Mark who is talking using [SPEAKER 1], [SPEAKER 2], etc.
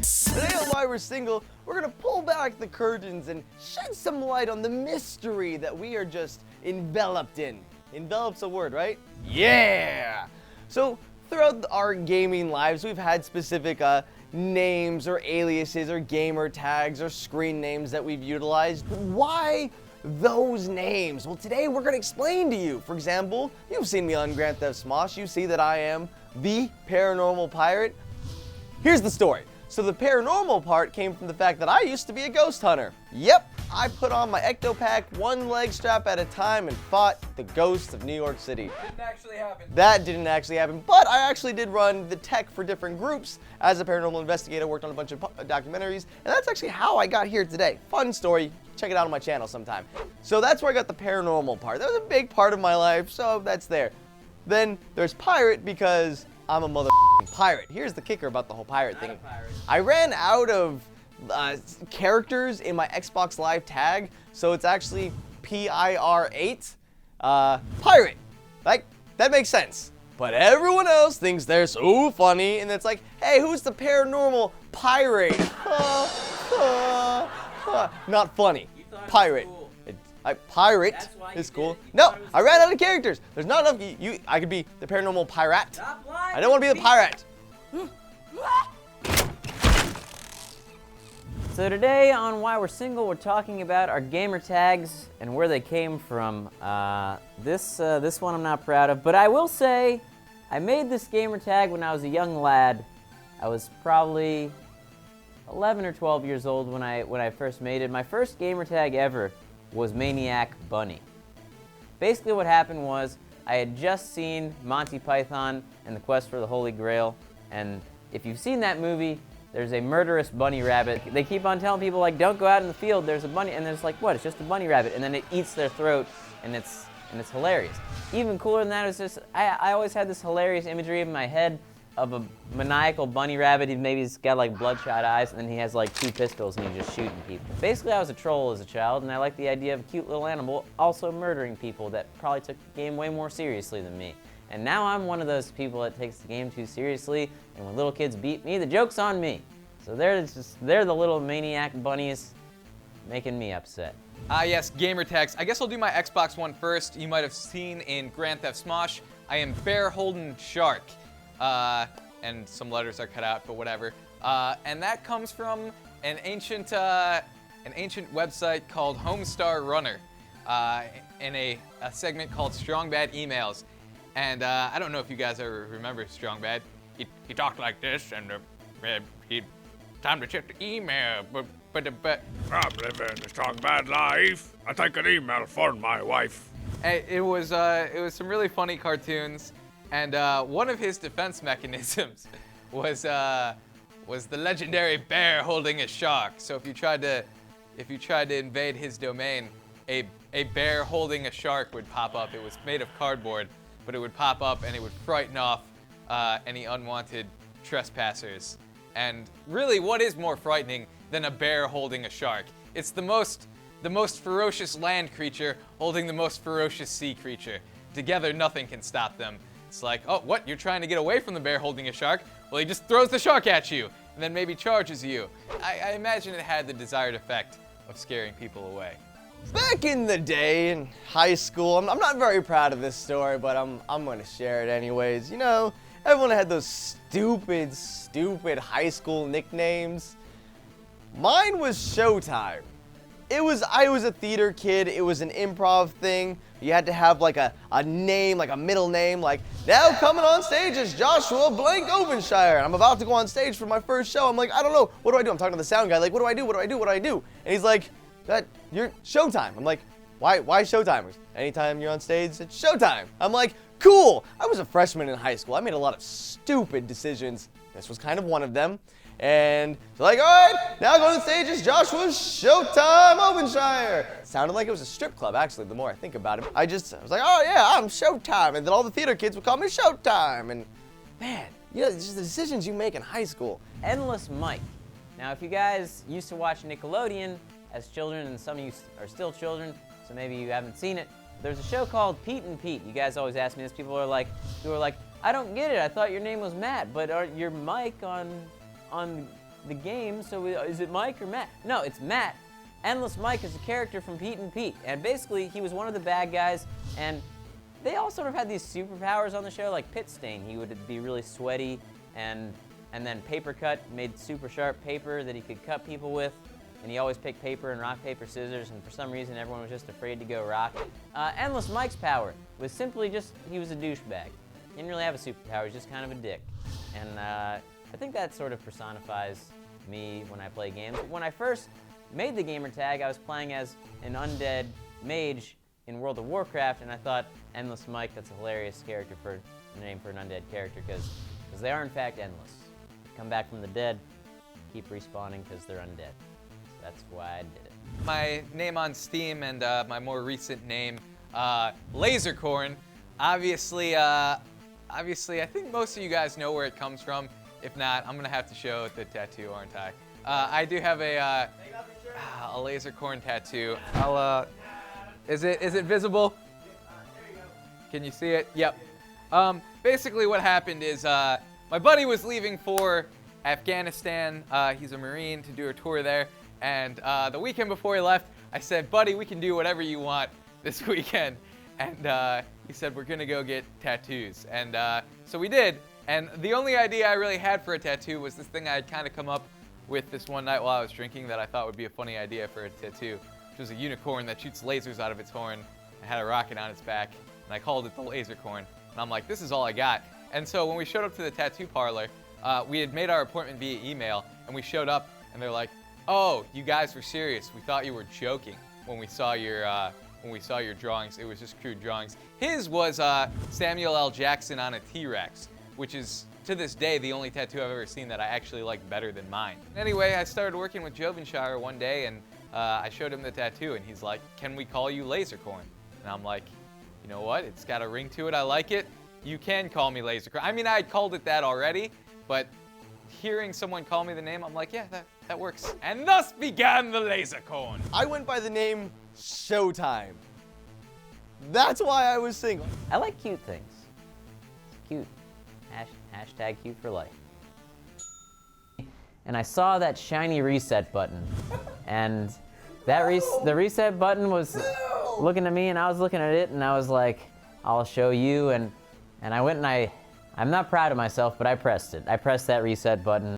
[SPEAKER 1] Today on Why We're Single, we're gonna pull back the curtains and shed some light on the mystery that we are just enveloped in. Envelop's a word, right? Yeah! So, throughout our gaming lives, we've had specific names or aliases or gamer tags or screen names that we've utilized. But why those names? Well, today we're gonna explain to you. For example, you've seen me on Grand Theft Smosh. You see that I am the paranormal pirate. Here's the story. So the paranormal part came from the fact that I used to be a ghost hunter. Yep, I put on my ectopack one leg strap at a time and fought the ghosts of New York City.
[SPEAKER 2] Didn't actually happen.
[SPEAKER 1] That didn't actually happen, but I actually did run the tech for different groups as a paranormal investigator, worked on a bunch of documentaries, and that's actually how I got here today. Fun story, check it out on my channel sometime. So that's where I got the paranormal part. That was a big part of my life, so that's there. Then there's pirate because I'm a mother pirate. Here's the kicker about the whole pirate thing. I ran out of characters in my Xbox Live tag, so it's actually PIR8, pirate. Like, that makes sense. But everyone else thinks they're so funny, and it's like, hey, who's the paranormal pirate? Not funny. Pirate. Pirate is cool. No, I ran out of characters. There's not enough. I could be the paranormal pirate. I don't want to be the pirate.
[SPEAKER 3] So today on Why We're Single, we're talking about our gamer tags and where they came from. This one I'm not proud of, but I will say I made this gamer tag when I was a young lad. I was probably 11 or 12 years old when I first made it. My first gamer tag ever was Maniac Bunny. Basically what happened was I had just seen Monty Python and the Quest for the Holy Grail, and if you've seen that movie, there's a murderous bunny rabbit. They keep on telling people, like, don't go out in the field, there's a bunny, and they're just like, what, it's just a bunny rabbit, and then it eats their throat, and it's hilarious. Even cooler than that is just, I always had this hilarious imagery in my head of a maniacal bunny rabbit. Maybe he's got like bloodshot eyes, and then he has like 2 pistols and he's just shooting people. Basically, I was a troll as a child, and I liked the idea of a cute little animal also murdering people that probably took the game way more seriously than me. And now I'm one of those people that takes the game too seriously, and when little kids beat me, the joke's on me. So they're the little maniac bunnies making me upset.
[SPEAKER 2] Yes, gamer tags. I guess I'll do my Xbox one first. You might have seen in Grand Theft Smosh, I am Bear Holden Shark. And some letters are cut out, but whatever. And that comes from an ancient website called Homestar Runner, in a segment called Strong Bad Emails. And I don't know if you guys ever remember Strong Bad. He talked like this, and he time to check the email. But
[SPEAKER 4] I'm living a strong bad life. I take an email for my wife.
[SPEAKER 2] it was some really funny cartoons. And one of his defense mechanisms was the legendary bear holding a shark. So if you tried to invade his domain, a bear holding a shark would pop up. It was made of cardboard, but it would pop up and it would frighten off any unwanted trespassers. And really, what is more frightening than a bear holding a shark? It's the most ferocious land creature holding the most ferocious sea creature. Together, nothing can stop them. It's like, oh, what? You're trying to get away from the bear holding a shark? Well, he just throws the shark at you, and then maybe charges you. I imagine it had the desired effect of scaring people away.
[SPEAKER 1] Back in the day in high school, I'm not very proud of this story, but I'm gonna share it anyways. You know, everyone had those stupid high school nicknames. Mine was Showtime. I was a theater kid. It was an improv thing. You had to have like a name, like a middle name, like, now coming on stage is Joshua Blank Ovenshire. And I'm about to go on stage for my first show. I'm like, I don't know, what do I do? I'm talking to the sound guy, like, what do I do? And he's like, you're Showtime. I'm like, why Showtime? Anytime you're on stage, it's Showtime. I'm like, cool. I was a freshman in high school. I made a lot of stupid decisions. This was kind of one of them. And so like, all right, now going on stage is Joshua's Showtime Ovenshire. Sounded like it was a strip club, actually, the more I think about it. I was like, oh yeah, I'm Showtime. And then all the theater kids would call me Showtime. And man, you know, it's just the decisions you make in high school.
[SPEAKER 3] Endless Mike. Now, if you guys used to watch Nickelodeon as children, and some of you are still children, so maybe you haven't seen it, there's a show called Pete and Pete. You guys always ask me this. People are like, I don't get it. I thought your name was Matt, but you're Mike on the game, so is it Mike or Matt? No, it's Matt. Endless Mike is a character from Pete and Pete, and basically he was one of the bad guys, and they all sort of had these superpowers on the show, like Pit Stain. He would be really sweaty, and then Paper Cut made super sharp paper that he could cut people with, and he always picked paper and rock, paper, scissors, and for some reason everyone was just afraid to go rock. Endless Mike's power was simply just, he was a douchebag. He didn't really have a superpower, he was just kind of a dick. And I think that sort of personifies me when I play games. When I first made the gamer tag, I was playing as an undead mage in World of Warcraft, and I thought Endless Mike, that's a hilarious character for name for an undead character, because they are in fact endless. They come back from the dead, keep respawning because they're undead. So that's why I did it.
[SPEAKER 2] My name on Steam and my more recent name, Lasercorn. Obviously, I think most of you guys know where it comes from. If not, I'm gonna have to show the tattoo, aren't I? I do have a Lasercorn tattoo. Is it visible?
[SPEAKER 1] There you go.
[SPEAKER 2] Can you see it? Yep. Basically what happened is my buddy was leaving for Afghanistan. He's a Marine, to do a tour there. And the weekend before he left, I said, buddy, we can do whatever you want this weekend. And he said, we're gonna go get tattoos. And so we did. And the only idea I really had for a tattoo was this thing I had kind of come up with this one night while I was drinking that I thought would be a funny idea for a tattoo, which was a unicorn that shoots lasers out of its horn and had a rocket on its back. And I called it the Lasercorn. And I'm like, this is all I got. And so when we showed up to the tattoo parlor, we had made our appointment via email, and we showed up, and they're like, oh, you guys were serious. We thought you were joking when we saw your drawings. It was just crude drawings. His was Samuel L. Jackson on a T-Rex, which is, to this day, the only tattoo I've ever seen that I actually like better than mine. Anyway, I started working with Jovenshire one day, and I showed him the tattoo, and he's like, can we call you Lasercorn? And I'm like, you know what? It's got a ring to it. I like it. You can call me Lasercorn. I mean, I had called it that already, but hearing someone call me the name, I'm like, yeah, that works. And thus began the Lasercorn.
[SPEAKER 1] I went by the name Showtime. That's why I was single.
[SPEAKER 3] I like cute things. It's cute. Hashtag cute for life. And I saw that shiny reset button, and that the reset button was looking at me, and I was looking at it, and I was like, I'll show you, and I went and I'm not proud of myself, but I pressed it. I pressed that reset button.